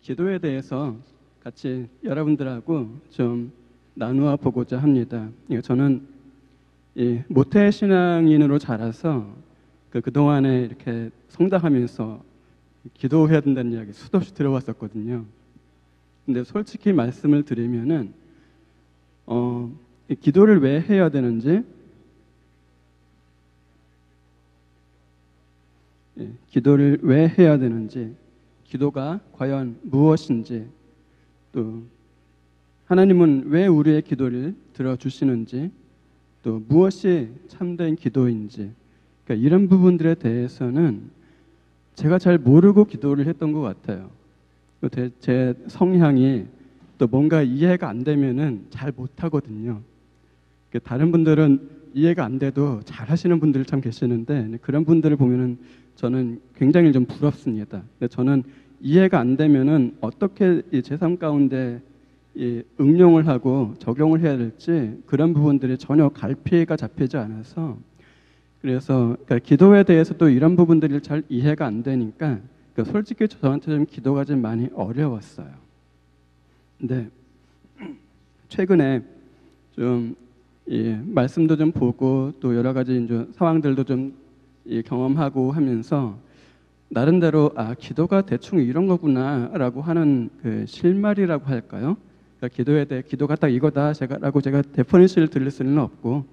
기도에 대해서 같이 여러분들하고 좀 나누어 보고자 합니다. 저는 모태 신앙인으로 자라서 그동안에 이렇게 성장하면서 기도해야 된다는 이야기 수도 없이 들어봤었거든요. 근데 솔직히 말씀을 드리면은 기도를 왜 해야 되는지, 기도를 왜 해야 되는지, 기도가 과연 무엇인지, 또 하나님은 왜 우리의 기도를 들어주시는지, 또 무엇이 참된 기도인지, 그러니까 이런 부분들에 대해서는 제가 잘 모르고 기도를 했던 것 같아요. 제 성향이 또 뭔가 이해가 안 되면은 잘 못하거든요. 다른 분들은 이해가 안 돼도 잘 하시는 분들 참 계시는데, 그런 분들을 보면은 저는 굉장히 좀 부럽습니다. 저는 이해가 안 되면은 어떻게 제 삶 가운데 응용을 하고 적용을 해야 될지 그런 부분들이 전혀 갈피가 잡히지 않아서, 그래서 그러니까 기도에 대해서 또 이런 부분들이 잘 이해가 안 되니까 솔직히 저한테 좀 기도가 좀 많이 어려웠어요. 근데 최근에 좀 말씀도 좀 보고 또 여러 가지 이제 상황들도 좀 경험하고 하면서 나름대로 기도가 대충 이런 거구나라고 하는 그 실마리라고 할까요? 그러니까 기도에 대해 기도가 딱 이거다 제가 데퍼니션을 들릴 수는 없고,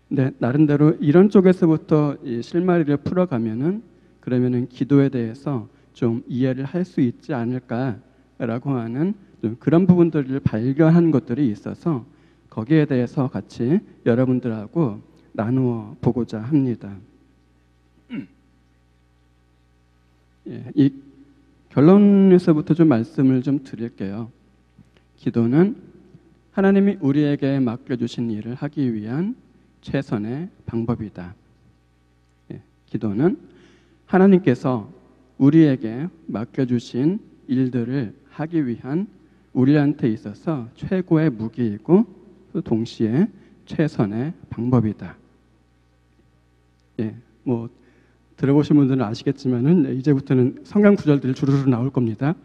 근데 나름대로 이런 쪽에서부터 이 실마리를 풀어가면은 그러면은 기도에 대해서 좀 이해를 할 수 있지 않을까라고 하는 좀 그런 부분들을 발견한 것들이 있어서 거기에 대해서 같이 여러분들하고 나누어 보고자 합니다. 이 결론에서부터 좀 말씀을 좀 드릴게요. 기도는 하나님이 우리에게 맡겨주신 일을 하기 위한 최선의 방법이다. 기도는 하나님께서 우리에게 맡겨주신 일들을 하기 위한 우리한테 있어서 최고의 무기이고 또 동시에 최선의 방법이다. 뭐 들어보신 분들은 아시겠지만은 이제부터는 성경 구절들이 주르르 나올 겁니다.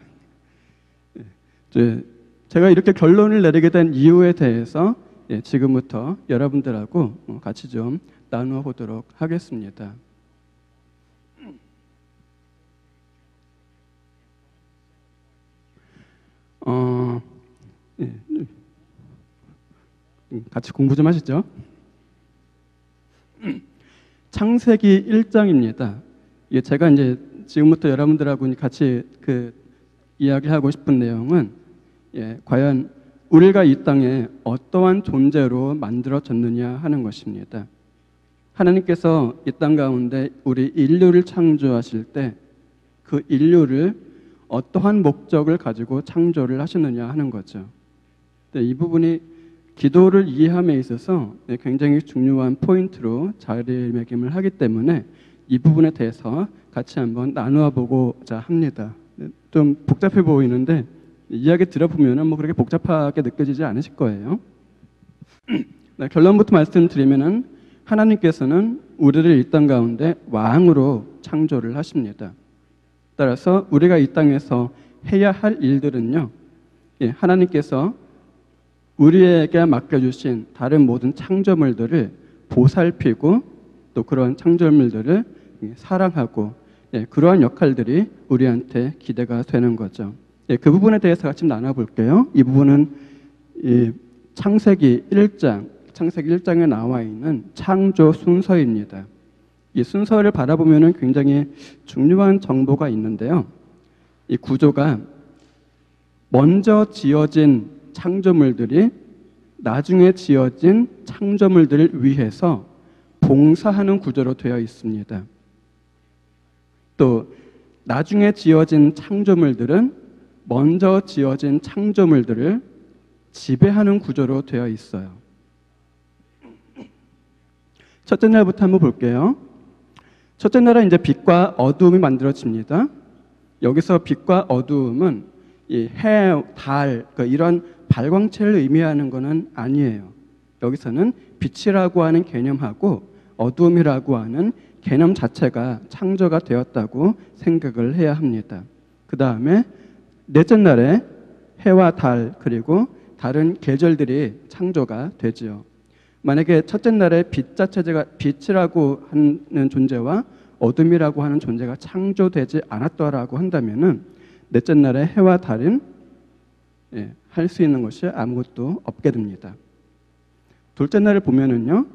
제가 이렇게 결론을 내리게 된 이유에 대해서 지금부터 여러분들하고 같이 좀 나누어 보도록 하겠습니다. 같이 공부 좀 하시죠. 창세기 1장입니다. 제가 이제 지금부터 여러분들하고 같이 이야기하고 싶은 내용은 과연 우리가 이 땅에 어떠한 존재로 만들어졌느냐 하는 것입니다. 하나님께서 이 땅 가운데 우리 인류를 창조하실 때 그 인류를 어떠한 목적을 가지고 창조를 하시느냐 하는 거죠. 이 부분이 기도를 이해함에 있어서 굉장히 중요한 포인트로 자리매김을 하기 때문에 이 부분에 대해서 같이 한번 나누어 보고자 합니다. 좀 복잡해 보이는데 이야기 들어보면 뭐 그렇게 복잡하게 느껴지지 않으실 거예요. 결론부터 말씀드리면은 하나님께서는 우리를 이 땅 가운데 왕으로 창조를 하십니다. 따라서 우리가 이 땅에서 해야 할 일들은요, 하나님께서 우리에게 맡겨주신 다른 모든 창조물들을 보살피고 또 그런 창조물들을 사랑하고 그러한 역할들이 우리한테 기대가 되는 거죠. 그 부분에 대해서 같이 나눠볼게요. 이 부분은 창세기 1장에 나와 있는 창조 순서입니다. 이 순서를 바라보면 굉장히 중요한 정보가 있는데요. 이 구조가 먼저 지어진 창조물들이 나중에 지어진 창조물들을 위해서 봉사하는 구조로 되어 있습니다. 또 나중에 지어진 창조물들은 먼저 지어진 창조물들을 지배하는 구조로 되어 있어요. 첫째 날부터 한번 볼게요. 첫째 날은 이제 빛과 어두움이 만들어집니다. 여기서 빛과 어두움은 이 해, 달, 이런 발광체를 의미하는 것은 아니에요. 여기서는 빛이라고 하는 개념하고 어두움이라고 하는 개념 자체가 창조가 되었다고 생각을 해야 합니다. 그 다음에 넷째 날에 해와 달 그리고 다른 계절들이 창조가 되지요. 만약에 첫째 날에 빛 자체가 빛이라고 하는 존재와 어둠이라고 하는 존재가 창조되지 않았더라고 한다면은 넷째 날에 해와 달은 할 수 있는 것이 아무것도 없게 됩니다. 둘째 날을 보면은요,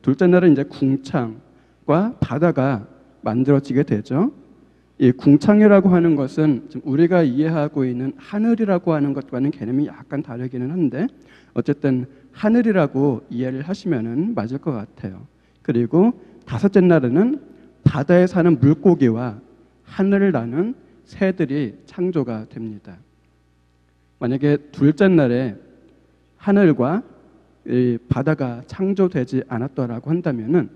둘째 날은 이제 궁창과 바다가 만들어지게 되죠. 이 궁창이라고 하는 것은 지금 우리가 이해하고 있는 하늘이라고 하는 것과는 개념이 약간 다르기는 한데 어쨌든 하늘이라고 이해를 하시면은 맞을 것 같아요. 그리고 다섯째 날에는 바다에 사는 물고기와 하늘을 나는 새들이 창조가 됩니다. 만약에 둘째 날에 하늘과 이 바다가 창조되지 않았더라고 한다면은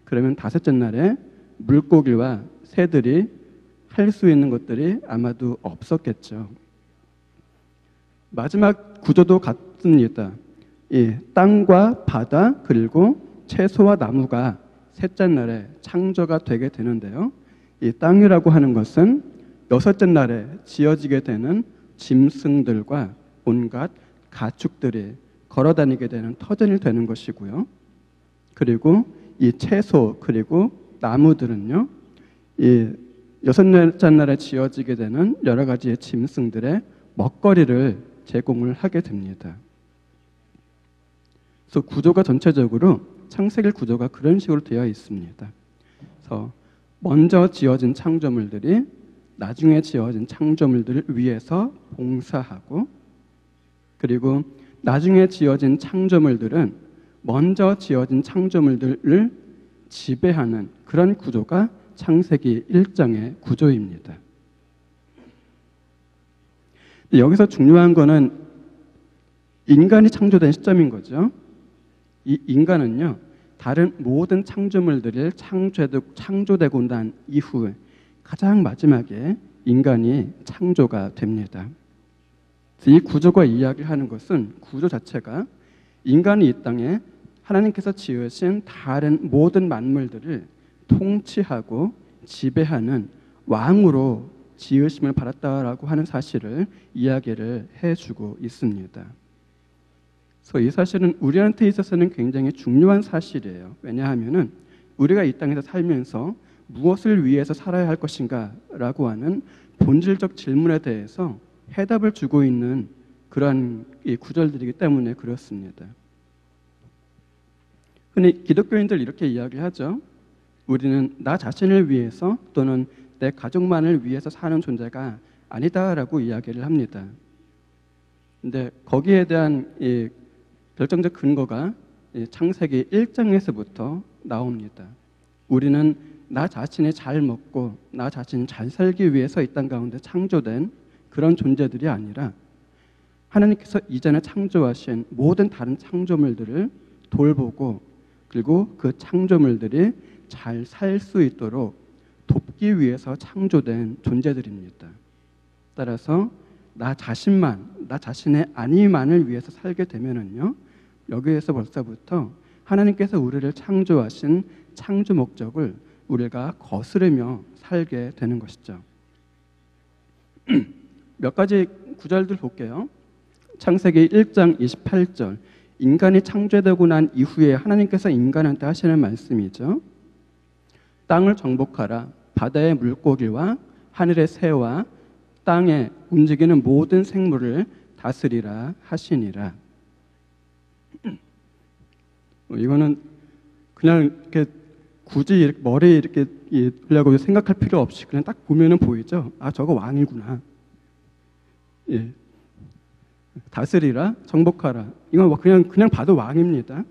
그러면 다섯째 날에 물고기와 새들이 할 수 있는 것들이 아마도 없었겠죠. 마지막 구조도 같습니다. 이 땅과 바다 그리고 채소와 나무가 셋째 날에 창조가 되게 되는데요. 이 땅이라고 하는 것은 여섯째 날에 지어지게 되는 짐승들과 온갖 가축들이 걸어다니게 되는 터전이 되는 것이고요. 그리고 이 채소 그리고 나무들은요, 이 여섯째 날에 지어지게 되는 여러 가지의 짐승들의 먹거리를 제공을 하게 됩니다. 그래서 구조가 전체적으로 창세기 구조가 그런 식으로 되어 있습니다. 그래서 먼저 지어진 창조물들이 나중에 지어진 창조물들을 위해서 봉사하고, 그리고 나중에 지어진 창조물들은 먼저 지어진 창조물들을 지배하는 그런 구조가 창세기 1장의 구조입니다. 여기서 중요한 거는 인간이 창조된 시점인 거죠. 이 인간은요, 다른 모든 창조물들이 창조되고 난 이후에 가장 마지막에 인간이 창조가 됩니다. 이 구조가 이야기하는 것은 구조 자체가 인간이 이 땅에 하나님께서 지으신 다른 모든 만물들을 통치하고 지배하는 왕으로 지으심을 받았다라고 하는 사실을 이야기를 해주고 있습니다. 그래서 이 사실은 우리한테 있어서는 굉장히 중요한 사실이에요. 왜냐하면은 우리가 이 땅에서 살면서 무엇을 위해서 살아야 할 것인가라고 하는 본질적 질문에 대해서 해답을 주고 있는 그러한 이 구절들이기 때문에 그렇습니다. 흔히 기독교인들 이렇게 이야기하죠. 우리는 나 자신을 위해서 또는 내 가족만을 위해서 사는 존재가 아니다라고 이야기를 합니다. 근데 거기에 대한 이 결정적 근거가 창세기 1장에서부터 나옵니다. 우리는 나 자신이 잘 먹고 나 자신이 잘 살기 위해서 이 땅 가운데 창조된 그런 존재들이 아니라 하나님께서 이전에 창조하신 모든 다른 창조물들을 돌보고 그리고 그 창조물들이 잘 살 수 있도록 돕기 위해서 창조된 존재들입니다. 따라서 나 자신의 안위만을 위해서 살게 되면은요, 여기에서 벌써부터 하나님께서 우리를 창조하신 창조 목적을 우리가 거스르며 살게 되는 것이죠. 몇 가지 구절들 볼게요. 창세기 1장 28절, 인간이 창조되고 난 이후에 하나님께서 인간한테 하시는 말씀이죠. 땅을 정복하라. 바다의 물고기와 하늘의 새와 땅에 움직이는 모든 생물을 다스리라 하시니라. 이거는 그냥 이렇게 굳이 이렇게 머리에 이렇게 하려고 생각할 필요 없이 그냥 딱 보면은 보이죠. 아, 저거 왕이구나. 예. 다스리라, 정복하라. 이건 그냥 봐도 왕입니다.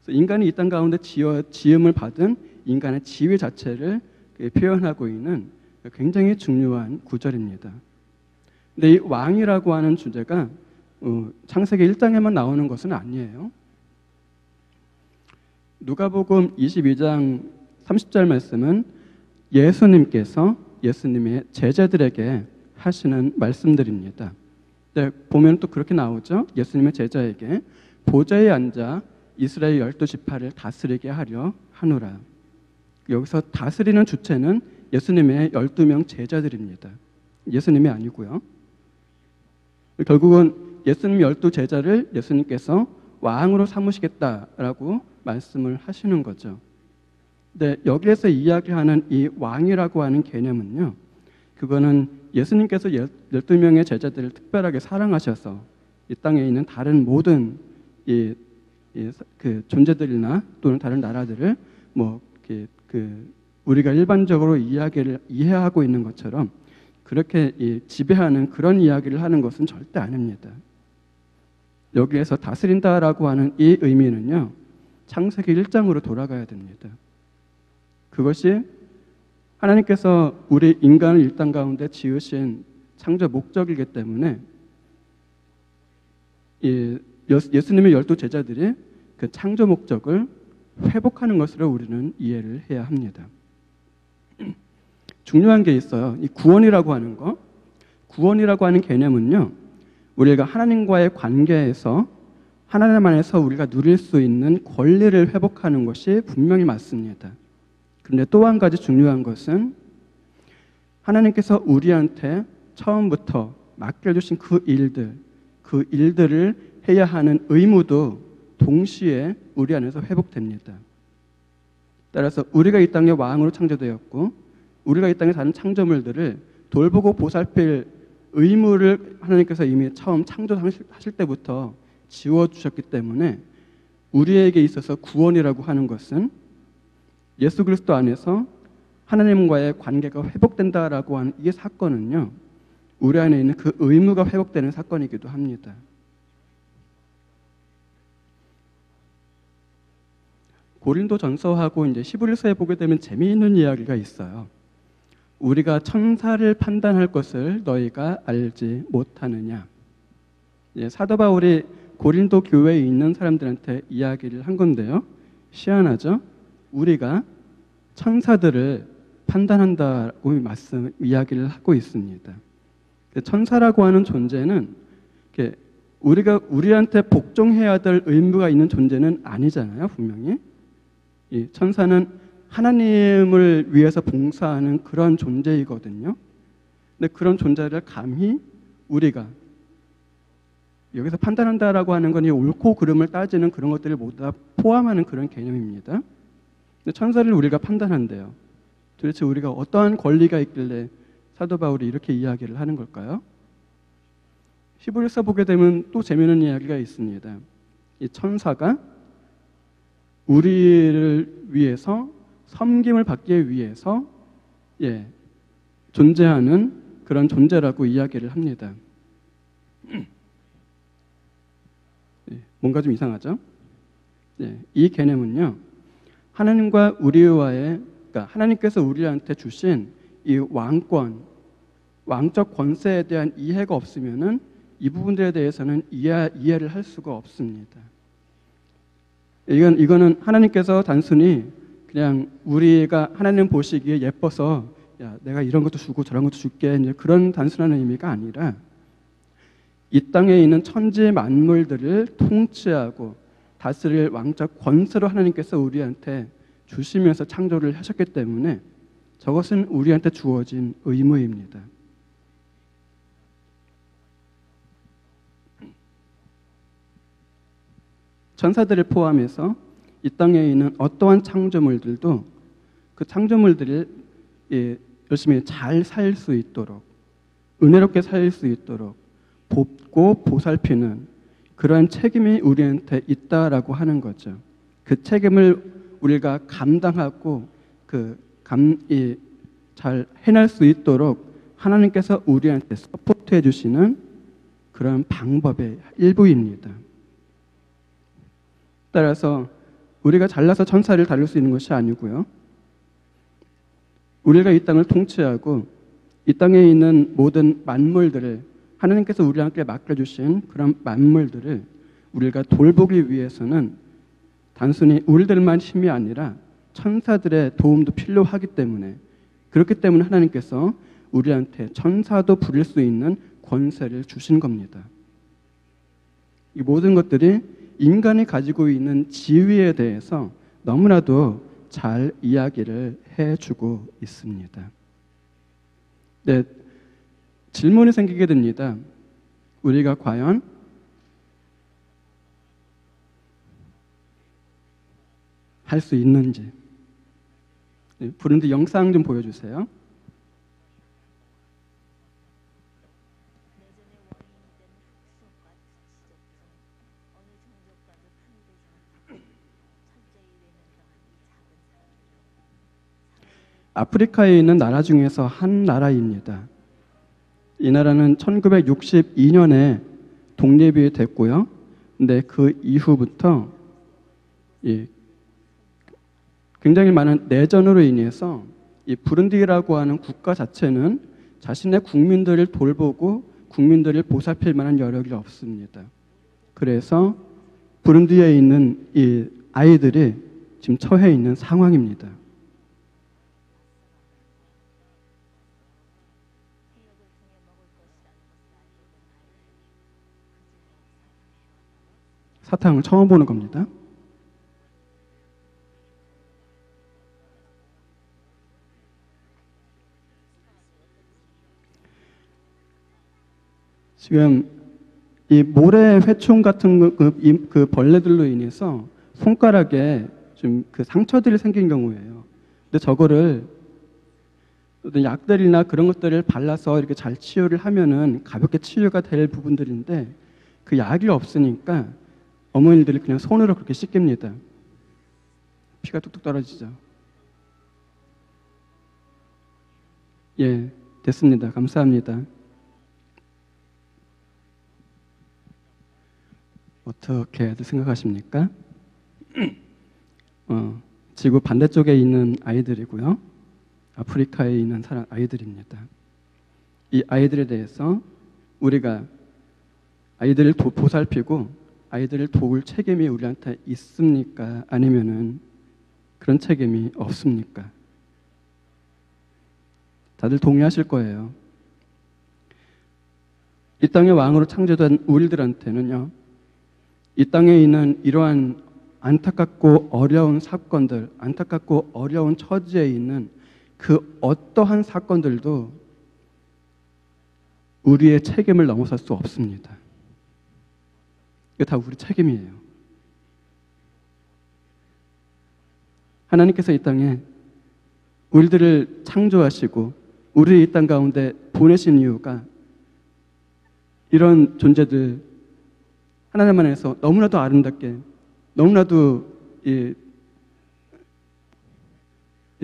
그래서 인간이 이 땅 가운데 지음을 받은 인간의 지위 자체를 표현하고 있는 굉장히 중요한 구절입니다. 근데 이 왕이라고 하는 주제가 창세기 1장에만 나오는 것은 아니에요. 누가복음 22장 30절 말씀은 예수님께서 예수님의 제자들에게 하시는 말씀들입니다. 네, 보면 또 그렇게 나오죠. 예수님의 제자에게 보좌에 앉아 이스라엘 12지파를 다스리게 하려 하노라. 여기서 다스리는 주체는 예수님의 12명 제자들입니다. 예수님이 아니고요. 결국은 예수님 12제자를 예수님께서 왕으로 삼으시겠다라고 말씀을 하시는 거죠. 근데 여기에서 이야기하는 이 왕이라고 하는 개념은요, 그거는 예수님께서 12명의 제자들을 특별하게 사랑하셔서 이 땅에 있는 다른 모든 그 존재들이나 또는 다른 나라들을 우리가 일반적으로 이해하고 있는 것처럼 그렇게 지배하는 그런 이야기를 하는 것은 절대 아닙니다. 여기에서 다스린다라고 하는 이 의미는요, 창세기 1장으로 돌아가야 됩니다. 그것이 하나님께서 우리 인간을 이 땅 가운데 지으신 창조 목적이기 때문에 예수님의 12제자들이 그 창조 목적을 회복하는 것으로 우리는 이해를 해야 합니다. 중요한 게 있어요. 이 구원이라고 하는 거, 구원이라고 하는 개념은요, 우리가 하나님과의 관계에서 하나님 안에서 우리가 누릴 수 있는 권리를 회복하는 것이 분명히 맞습니다. 그런데 또 한 가지 중요한 것은 하나님께서 우리한테 처음부터 맡겨주신 그 일들을 해야 하는 의무도 동시에 우리 안에서 회복됩니다. 따라서 우리가 이 땅의 왕으로 창조되었고 우리가 이 땅에 사는 창조물들을 돌보고 보살필 의무를 하나님께서 이미 처음 창조하실 때부터 지워주셨기 때문에 우리에게 있어서 구원이라고 하는 것은 예수 그리스도 안에서 하나님과의 관계가 회복된다라고 하는 이 사건은요, 우리 안에 있는 그 의무가 회복되는 사건이기도 합니다. 고린도전서하고 이제 히브리서에 보게 되면 재미있는 이야기가 있어요. 우리가 천사를 판단할 것을 너희가 알지 못하느냐. 사도 바울이 고린도 교회에 있는 사람들한테 이야기를 한 건데요. 희한하죠? 우리가 천사들을 판단한다고 이야기를 하고 있습니다. 천사라고 하는 존재는 우리가 우리한테 복종해야 될 의무가 있는 존재는 아니잖아요, 분명히. 이 천사는 하나님을 위해서 봉사하는 그런 존재이거든요. 근데 그런 존재를 감히 우리가 여기서 판단한다라고 하는 건 이 옳고 그름을 따지는 그런 것들을 모두 다 포함하는 그런 개념입니다. 근데 천사를 우리가 판단한대요. 도대체 우리가 어떠한 권리가 있길래 사도 바울이 이렇게 이야기를 하는 걸까요? 히브리서 보게 되면 또 재미있는 이야기가 있습니다. 이 천사가 우리를 위해서 섬김을 받기 위해서 존재하는 그런 존재라고 이야기를 합니다. 뭔가 좀 이상하죠? 이 개념은요, 하나님과 우리와의, 그러니까 하나님께서 우리한테 주신 이 왕권, 왕적 권세에 대한 이해가 없으면은 이 부분들에 대해서는 이해를 할 수가 없습니다. 이거는 하나님께서 단순히 그냥 우리가 하나님 보시기에 예뻐서 야, 내가 이런 것도 주고 저런 것도 줄게, 이제 그런 단순한 의미가 아니라 이 땅에 있는 천지 만물들을 통치하고 다스릴 왕적 권세로 하나님께서 우리한테 주시면서 창조를 하셨기 때문에 저것은 우리한테 주어진 의무입니다. 천사들을 포함해서 이 땅에 있는 어떠한 창조물들도 그 창조물들을 열심히 잘 살 수 있도록, 은혜롭게 살 수 있도록 돕고 보살피는 그러한 책임이 우리한테 있다라고 하는 거죠. 그 책임을 우리가 감당하고 잘 해낼 수 있도록 하나님께서 우리한테 서포트해 주시는 그런 방법의 일부입니다. 따라서 우리가 잘나서 천사를 다룰 수 있는 것이 아니고요, 우리가 이 땅을 통치하고 이 땅에 있는 모든 만물들을 하나님께서 우리한테 맡겨주신 그런 만물들을 우리가 돌보기 위해서는 단순히 우리들만 힘이 아니라 천사들의 도움도 필요하기 때문에, 그렇기 때문에 하나님께서 우리한테 천사도 부릴 수 있는 권세를 주신 겁니다. 이 모든 것들이 인간이 가지고 있는 지위에 대해서 너무나도 잘 이야기를 해주고 있습니다. 질문이 생기게 됩니다. 우리가 과연 할 수 있는지. 부른디 영상 좀 보여주세요. 아프리카에 있는 나라 중에서 한 나라입니다. 이 나라는 1962년에 독립이 됐고요. 근데 그 이후부터 굉장히 많은 내전으로 인해서 이 부룬디라고 하는 국가 자체는 자신의 국민들을 돌보고 국민들을 보살필 만한 여력이 없습니다. 그래서 부룬디에 있는 이 아이들이 지금 처해 있는 상황입니다. 사탕을 처음 보는 겁니다. 지금 이 모래 회충 같은 그 벌레들로 인해서 손가락에 좀 그 상처들이 생긴 경우예요. 근데 저거를 어떤 약들이나 그런 것들을 발라서 이렇게 잘 치유를 하면은 가볍게 치유가 될 부분들인데 그 약이 없으니까 어머니들이 그냥 손으로 그렇게 씻깁니다. 피가 뚝뚝 떨어지죠. 예, 됐습니다. 감사합니다. 어떻게 생각하십니까? 지구 반대쪽에 있는 아이들이고요. 아프리카에 있는 아이들입니다. 이 아이들에 대해서 우리가 아이들을 보살피고 아이들을 도울 책임이 우리한테 있습니까? 아니면은 그런 책임이 없습니까? 다들 동의하실 거예요. 이 땅의 왕으로 창조된 우리들한테는요, 이 땅에 있는 이러한 안타깝고 어려운 사건들, 안타깝고 어려운 처지에 있는 그 어떠한 사건들도 우리의 책임을 넘어설 수 없습니다. 이게 다 우리 책임이에요. 하나님께서 이 땅에 우리들을 창조하시고 우리 이 땅 가운데 보내신 이유가 이런 존재들 하나님 안에서 너무나도 아름답게 너무나도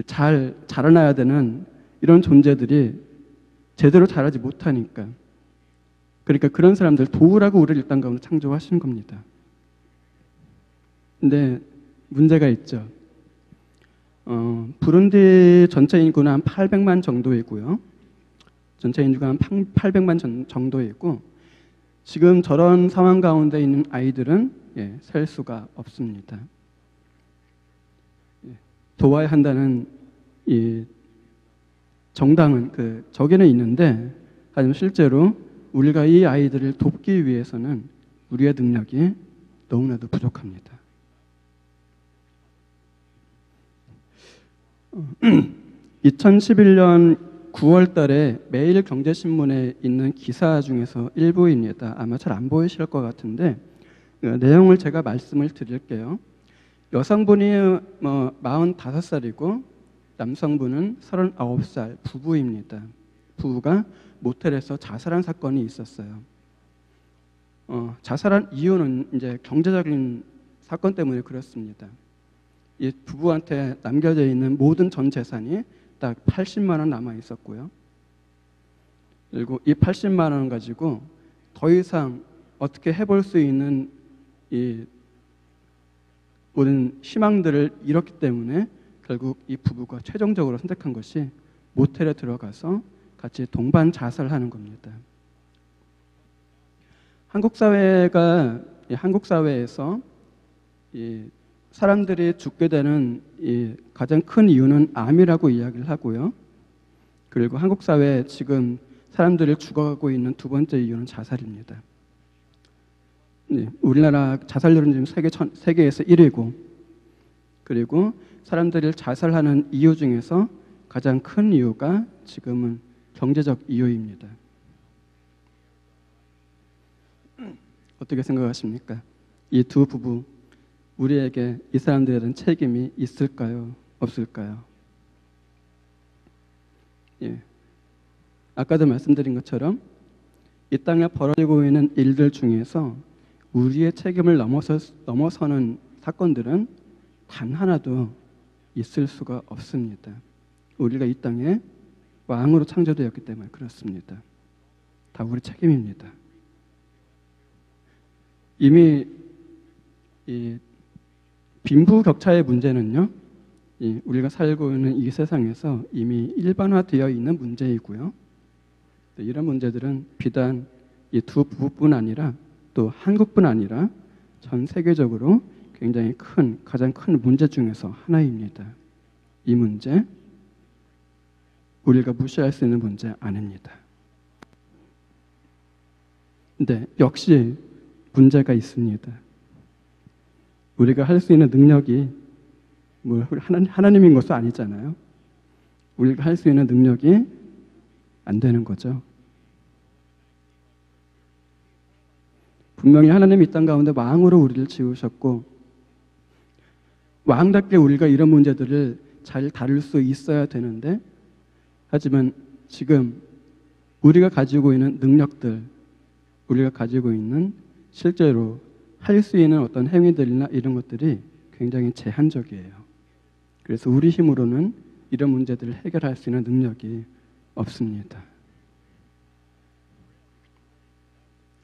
잘 자라나야 되는 이런 존재들이 제대로 자라지 못하니까 그러니까 그런 사람들 도우라고 우리를 이 땅 가운데 창조하신 겁니다. 근데 문제가 있죠. 부룬디 전체 인구는 한 800만 정도이고요. 전체 인구가 한 800만 정도이고 지금 저런 상황 가운데 있는 아이들은 셀 수가 없습니다. 도와야 한다는 이 정당은 저기는 있는데 하지만 실제로 우리가 이 아이들을 돕기 위해서는 우리의 능력이 너무나도 부족합니다. 2011년 9월 달에 매일경제신문에 있는 기사 중에서 일부입니다. 아마 잘 안 보이실 것 같은데 내용을 제가 말씀을 드릴게요. 여성분이 45살이고 남성분은 39살 부부입니다. 부부가 모텔에서 자살한 사건이 있었어요. 자살한 이유는 이제 경제적인 사건 때문에 그렇습니다. 이 부부한테 남겨져 있는 모든 전 재산이 딱 80만 원 남아 있었고요. 그리고 이 80만 원 가지고 더 이상 어떻게 해볼 수 있는 이 모든 희망들을 잃었기 때문에 결국 이 부부가 최종적으로 선택한 것이 모텔에 들어가서 같이 동반 자살하는 겁니다. 한국 사회에서 이 사람들이 죽게 되는 이 가장 큰 이유는 암이라고 이야기를 하고요. 그리고 한국 사회에 지금 사람들이 죽어가고 있는 두 번째 이유는 자살입니다. 우리나라 자살률은 지금 세계에서 1위고 그리고 사람들이 자살하는 이유 중에서 가장 큰 이유가 지금은 경제적 이유입니다. 어떻게 생각하십니까? 이 두 부부, 우리에게 이 사람들에 대한 책임이 있을까요? 없을까요? 예. 아까도 말씀드린 것처럼 이 땅에 벌어지고 있는 일들 중에서 우리의 책임을 넘어서는 사건들은 단 하나도 있을 수가 없습니다. 우리가 이 땅에 왕으로 창조되었기 때문에 그렇습니다. 다 우리 책임입니다. 이미 이 빈부격차의 문제는요, 우리가 살고 있는 이 세상에서 이미 일반화되어 있는 문제이고요. 이런 문제들은 비단 이 두 부부뿐 아니라 또 한국뿐 아니라 전 세계적으로 굉장히 가장 큰 문제 중에서 하나입니다. 이 문제, 우리가 무시할 수 있는 문제 아닙니다. 근데 역시 문제가 있습니다. 우리가 할 수 있는 능력이 하나님인 것도 아니잖아요. 우리가 할 수 있는 능력이 안 되는 거죠. 분명히 하나님이 이 땅 가운데 왕으로 우리를 지으셨고 왕답게 우리가 이런 문제들을 잘 다룰 수 있어야 되는데, 하지만 지금 우리가 가지고 있는 능력들, 우리가 가지고 있는 실제로 할 수 있는 어떤 행위들이나 이런 것들이 굉장히 제한적이에요. 그래서 우리 힘으로는 이런 문제들을 해결할 수 있는 능력이 없습니다.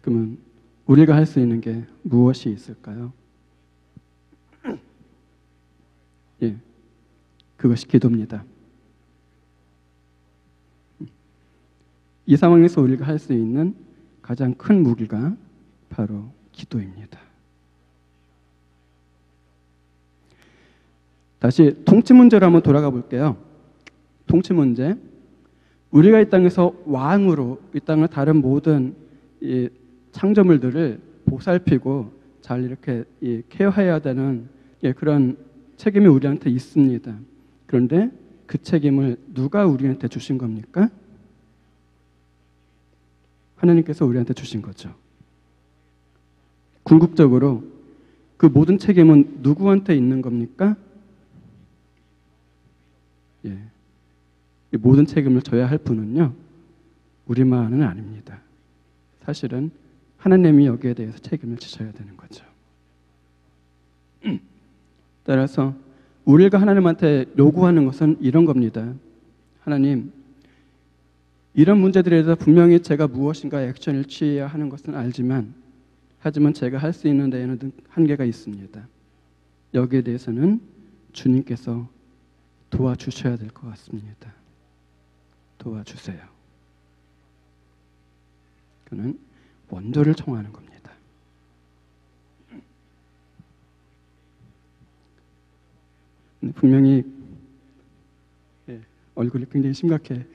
그러면 우리가 할 수 있는 게 무엇이 있을까요? 예, 그것이 기도입니다. 이 상황에서 우리가 할 수 있는 가장 큰 무기가 바로 기도입니다. 다시 통치 문제로 한번 돌아가 볼게요. 통치 문제. 우리가 이 땅에서 왕으로 이 땅을 다른 모든 이 창조물들을 보살피고 잘 이렇게 케어해야 되는 그런 책임이 우리한테 있습니다. 그런데 그 책임을 누가 우리한테 주신 겁니까? 하나님께서 우리한테 주신 거죠. 궁극적으로 그 모든 책임은 누구한테 있는 겁니까? 예, 이 모든 책임을 져야 할 분은요, 우리만은 아닙니다. 사실은 하나님이 여기에 대해서 책임을 지셔야 되는 거죠. 따라서 우리가 하나님한테 요구하는 것은 이런 겁니다. 하나님, 이런 문제들에 대해서 분명히 제가 무엇인가 액션을 취해야 하는 것은 알지만, 하지만 제가 할 수 있는 데에는 한계가 있습니다. 여기에 대해서는 주님께서 도와주셔야 될 것 같습니다. 도와주세요. 그는 원조를 청하는 겁니다. 분명히 얼굴이 굉장히 심각해.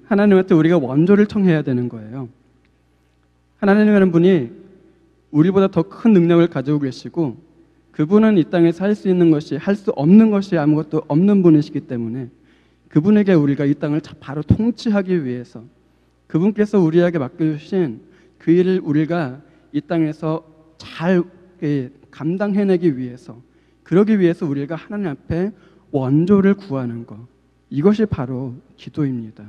하나님한테 우리가 원조를 청해야 되는 거예요. 하나님이라는 분이 우리보다 더 큰 능력을 가지고 계시고, 그분은 이 땅에서 할 수 있는 것이, 할 수 없는 것이 아무것도 없는 분이시기 때문에 그분에게 우리가 이 땅을 바로 통치하기 위해서, 그분께서 우리에게 맡겨주신 그 일을 우리가 이 땅에서 잘 감당해내기 위해서, 그러기 위해서 우리가 하나님 앞에 원조를 구하는 것, 이것이 바로 기도입니다.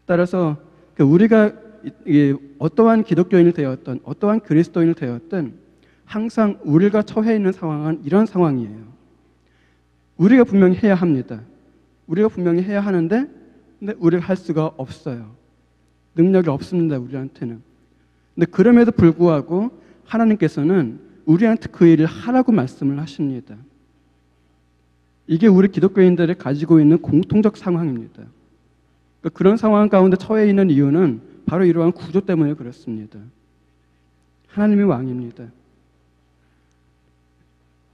따라서 우리가 어떠한 기독교인이 되었든 어떠한 그리스도인이 되었든 항상 우리가 처해 있는 상황은 이런 상황이에요. 우리가 분명히 해야 합니다. 우리가 분명히 해야 하는데, 근데 우리가 할 수가 없어요. 능력이 없습니다, 우리한테는. 근데 그럼에도 불구하고 하나님께서는 우리한테 그 일을 하라고 말씀을 하십니다. 이게 우리 기독교인들이 가지고 있는 공통적 상황입니다. 그러니까 그런 상황 가운데 처해 있는 이유는 바로 이러한 구조 때문에 그렇습니다. 하나님이 왕입니다.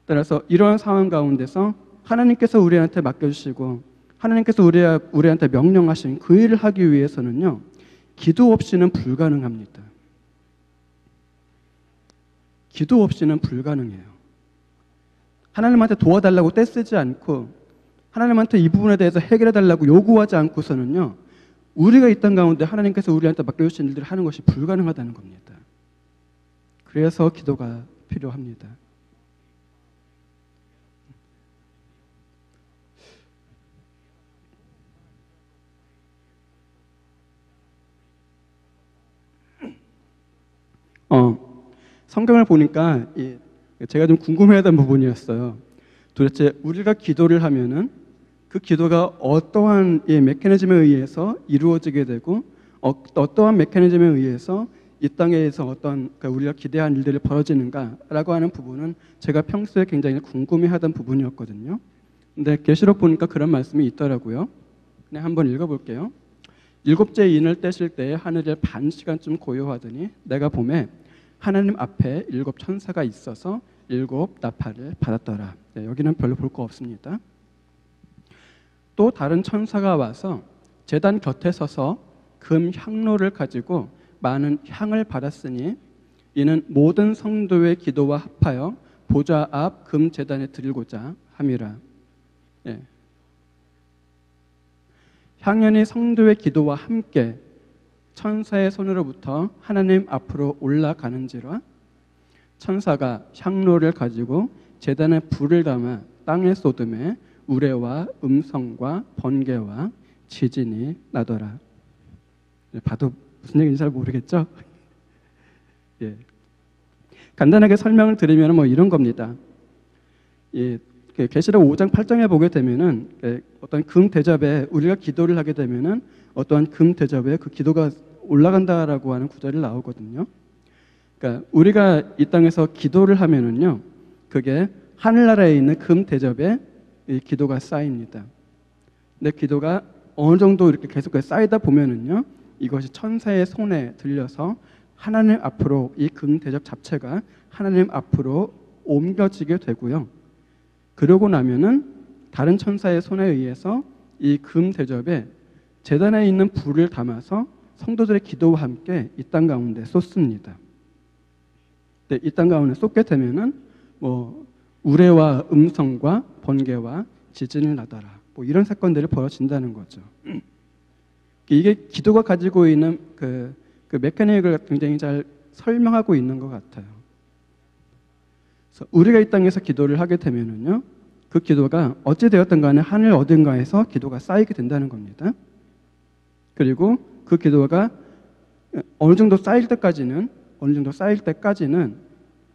따라서 이러한 상황 가운데서 하나님께서 우리한테 맡겨주시고 하나님께서 우리한테 명령하신 그 일을 하기 위해서는요, 기도 없이는 불가능합니다. 기도 없이는 불가능해요. 하나님한테 도와달라고 떼쓰지 않고, 하나님한테 이 부분에 대해서 해결해달라고 요구하지 않고서는요, 우리가 이 땅 가운데 하나님께서 우리한테 맡겨주신 일들을 하는 것이 불가능하다는 겁니다. 그래서 기도가 필요합니다. 성경을 보니까 제가 좀 궁금해하던 부분이었어요. 도대체 우리가 기도를 하면은 그 기도가 어떠한 메커니즘에 의해서 이루어지게 되고 어떠한 메커니즘에 의해서 이 땅에서 어떤 그러니까 우리가 기대한 일들이 벌어지는가라고 하는 부분은 제가 평소에 굉장히 궁금해하던 부분이었거든요. 근데 계시록 보니까 그런 말씀이 있더라고요. 그냥 한번 읽어볼게요. 일곱째 인을 떼실 때에 하늘에 반 시간쯤 고요하더니 내가 보매 하나님 앞에 일곱 천사가 있어서 일곱 나팔을 받았더라. 네, 여기는 별로 볼 거 없습니다. 또 다른 천사가 와서 제단 곁에 서서 금 향로를 가지고 많은 향을 받았으니 이는 모든 성도의 기도와 합하여 보좌 앞 금 제단에 드리고자 함이라. 예. 향연이 성도의 기도와 함께 천사의 손으로부터 하나님 앞으로 올라가는지라. 천사가 향로를 가지고 제단에 불을 담아 땅에 쏟음에 우레와 음성과 번개와 지진이 나더라. 봐도 무슨 얘기인지 잘 모르겠죠? 예. 간단하게 설명을 드리면 뭐 이런 겁니다. 예. 계시록 5장 8장에 보게 되면은 어떤 금 대접에 우리가 기도를 하게 되면은 어떠한 금 대접에 그 기도가 올라간다라고 하는 구절이 나오거든요. 그러니까 우리가 이 땅에서 기도를 하면은요, 그게 하늘나라에 있는 금 대접에 이 기도가 쌓입니다. 근데 기도가 어느 정도 이렇게 계속 쌓이다 보면은요, 이것이 천사의 손에 들려서 하나님 앞으로 이 금 대접 자체가 하나님 앞으로 옮겨지게 되고요. 그러고 나면은 다른 천사의 손에 의해서 이 금 대접에 제단에 있는 불을 담아서 성도들의 기도와 함께 이 땅 가운데 쏟습니다. 이 땅 가운데 쏟게 되면은 뭐 우레와 음성과 번개와 지진을 나더라. 뭐 이런 사건들이 벌어진다는 거죠. 이게 기도가 가지고 있는 그 메커니즘을 굉장히 잘 설명하고 있는 것 같아요. 그래서 우리가 이 땅에서 기도를 하게 되면은요, 그 기도가 어찌 되었든 간에 하늘 어딘가에서 기도가 쌓이게 된다는 겁니다. 그리고 그 기도가 어느 정도 쌓일 때까지는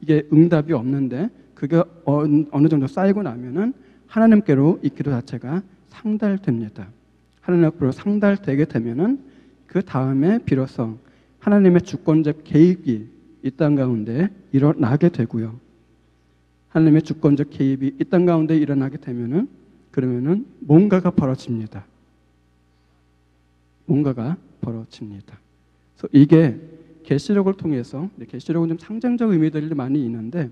이게 응답이 없는데 그게 어느 정도 쌓이고 나면은 하나님께로 이 기도 자체가 상달됩니다. 하나님 앞으로 상달되게 되면은 그 다음에 비로소 하나님의 주권적 개입이 이 땅 가운데 일어나게 되고요. 하나님의 주권적 개입이 이 땅 가운데 일어나게 되면은 그러면은 뭔가가 벌어집니다. 그래서 이게 계시록을 통해서, 계시록은 좀 상징적 의미들이 많이 있는데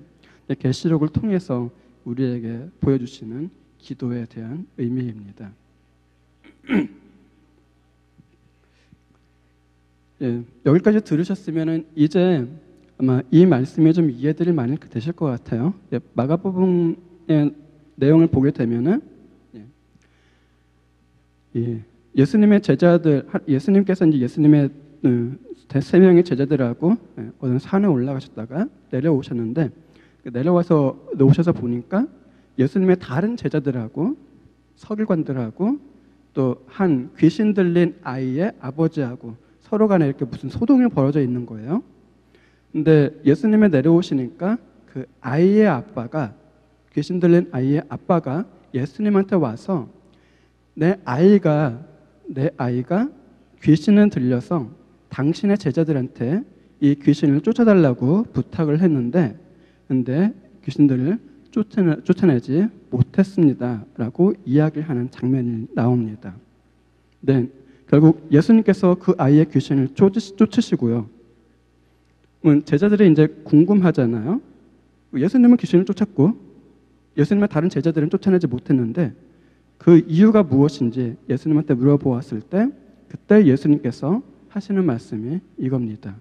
계시록을 통해서 우리에게 보여주시는 기도에 대한 의미입니다. 예, 여기까지 들으셨으면 이제 아마 이 말씀에 좀 이해들이 많이 되실 것 같아요. 예, 마가복음의 내용을 보게 되면은 예수님의 제자들, 예수님께서 이제 예수님의 세 명의 제자들하고 어느 산에 올라가셨다가 내려오셨는데 내려오셔서 보니까 예수님의 다른 제자들하고 서기관들하고 또 한 귀신 들린 아이의 아버지하고 서로 간에 이렇게 무슨 소동이 벌어져 있는 거예요. 근데 예수님이 내려오시니까 그 아이의 아빠가, 귀신 들린 아이의 아빠가 예수님한테 와서 내 아이가 귀신을 들려서 당신의 제자들한테 이 귀신을 쫓아달라고 부탁을 했는데 근데 귀신들을 쫓아내지 못했습니다 라고 이야기하는 장면이 나옵니다. 네, 결국 예수님께서 그 아이의 귀신을 쫓으시고요. 제자들이 이제 궁금하잖아요. 예수님은 귀신을 쫓았고 예수님의 다른 제자들은 쫓아내지 못했는데 그 이유가 무엇인지 예수님한테 물어보았을 때 그때 예수님께서 하시는 말씀이 이겁니다.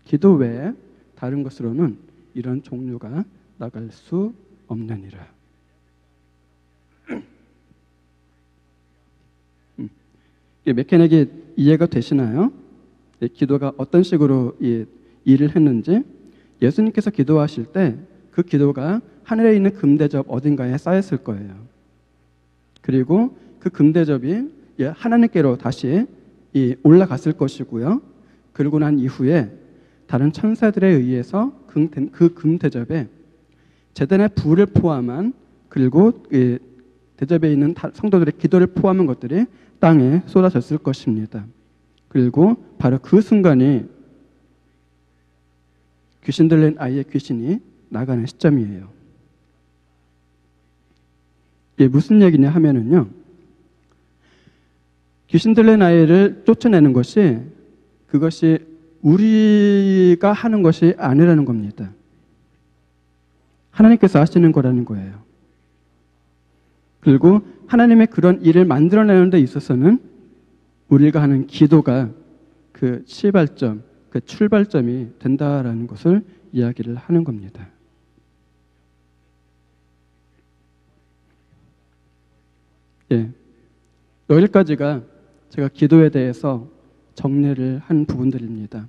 기도 외에 다른 것으로는 이런 종류가 나갈 수 없느니라. 맥케넥이 이해가 되시나요? 기도가 어떤 식으로 일을 했는지. 예수님께서 기도하실 때 그 기도가 하늘에 있는 금대접 어딘가에 쌓였을 거예요. 그리고 그 금대접이 하나님께로 다시 올라갔을 것이고요. 그러고 난 이후에 다른 천사들에 의해서 그 금대접에 제단의 불을 포함한, 그리고 대접에 있는 성도들의 기도를 포함한 것들이 땅에 쏟아졌을 것입니다. 그리고 바로 그 순간이 귀신 들린 아이의 귀신이 나가는 시점이에요. 이게 무슨 얘기냐 하면은요, 귀신 들린 아이를 쫓아내는 것이, 그것이 우리가 하는 것이 아니라는 겁니다. 하나님께서 하시는 거라는 거예요. 그리고 하나님의 그런 일을 만들어내는 데 있어서는 우리가 하는 기도가 그 시발점, 그 출발점이 된다라는 것을 이야기를 하는 겁니다. 여기까지가 제가 기도에 대해서 정리를 한 부분들입니다.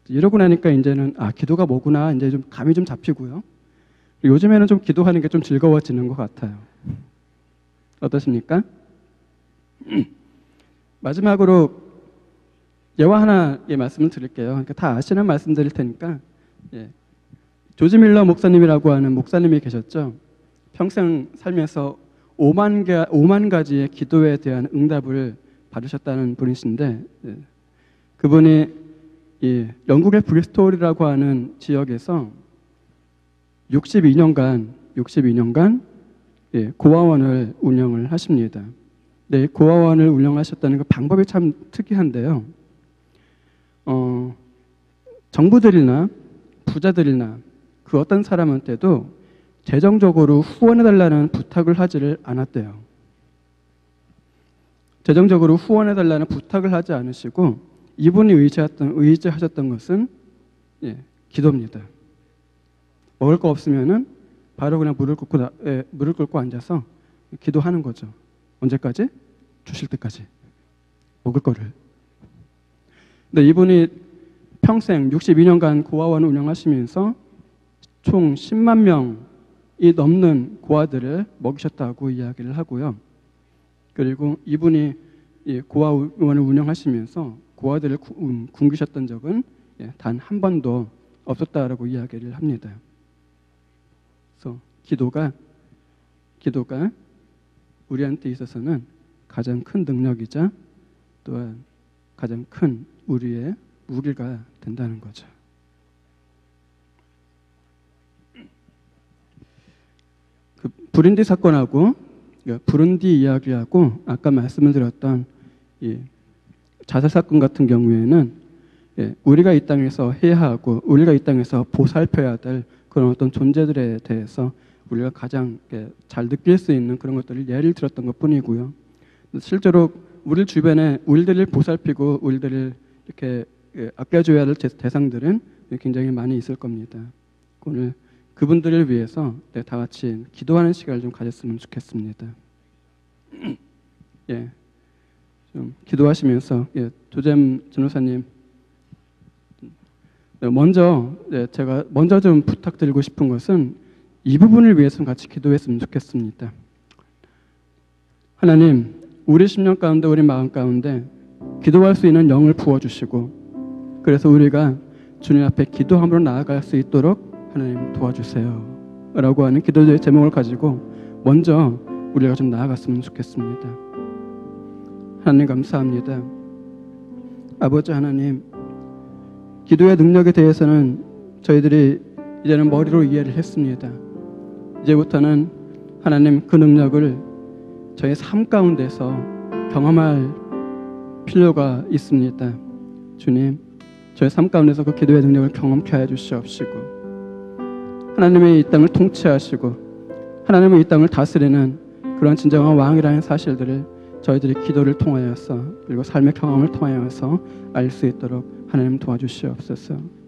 이러고 나니까 이제는 기도가 뭐구나 이제 좀 감이 좀 잡히고요. 요즘에는 좀 기도하는 게 좀 즐거워지는 것 같아요. 어떠십니까? 마지막으로 예화 하나의 말씀을 드릴게요. 그러니까 다 아시는 말씀 드릴 테니까. 조지 밀러 목사님이라고 하는 목사님이 계셨죠. 평생 살면서 5만 가지의 기도에 대한 응답을 받으셨다는 분이신데, 그분이 영국의 브리스톨이라고 하는 지역에서 62년간 고아원을 운영을 하십니다. 고아원을 운영하셨다는 그 방법이 참 특이한데요. 정부들이나 부자들이나 그 어떤 사람한테도 재정적으로 후원해달라는 부탁을 하지를 않았대요. 재정적으로 후원해달라는 부탁을 하지 않으시고 이분이 의지하셨던 것은 기도입니다. 먹을 거 없으면은 바로 그냥 무릎 꿇고 앉아서 기도하는 거죠. 언제까지? 주실 때까지. 먹을 거를. 근데 이분이 평생 62년간 고아원을 운영하시면서 총 10만 명이 넘는 고아들을 먹이셨다고 이야기를 하고요. 그리고 이분이 고아원을 운영하시면서 고아들을 굶기셨던 적은 단 한 번도 없었다라고 이야기를 합니다. 그래서 기도가 우리한테 있어서는 가장 큰 능력이자 또한 가장 큰 우리의 무기가 된다는 거죠. 그 부룬디 사건하고 부룬디 이야기하고 아까 말씀을 드렸던 이 자살 사건 같은 경우에는 우리가 이 땅에서 해야 하고 우리가 이 땅에서 보살펴야 될 그런 어떤 존재들에 대해서 우리가 가장 잘 느낄 수 있는 그런 것들을 예를 들었던 것뿐이고요. 실제로 우리 주변에 우리들을 보살피고 우리들을 이렇게 아껴줘야 할 대상들은 굉장히 많이 있을 겁니다. 오늘 그분들을 위해서 다 같이 기도하는 시간을 좀 가졌으면 좋겠습니다. 좀 기도하시면서 조잼 전호사님 제가 먼저 좀 부탁드리고 싶은 것은 이 부분을 위해서 같이 기도했으면 좋겠습니다. 하나님, 우리 심령 가운데 우리 마음 가운데 기도할 수 있는 영을 부어주시고 그래서 우리가 주님 앞에 기도함으로 나아갈 수 있도록 하나님 도와주세요 라고 하는 기도의 제목을 가지고 먼저 우리가 좀 나아갔으면 좋겠습니다. 하나님 감사합니다. 아버지 하나님, 기도의 능력에 대해서는 저희들이 이제는 머리로 이해를 했습니다. 이제부터는 하나님 그 능력을 저희 삶 가운데서 경험할 필요가 있습니다. 주님, 저희 삶 가운데서 그 기도의 능력을 경험케 하여 주시옵시고 하나님의 이 땅을 통치하시고 하나님의 이 땅을 다스리는 그런 진정한 왕이라는 사실들을 저희들이 기도를 통하여서 그리고 삶의 경험을 통하여서 알 수 있도록 하나님 도와주시옵소서.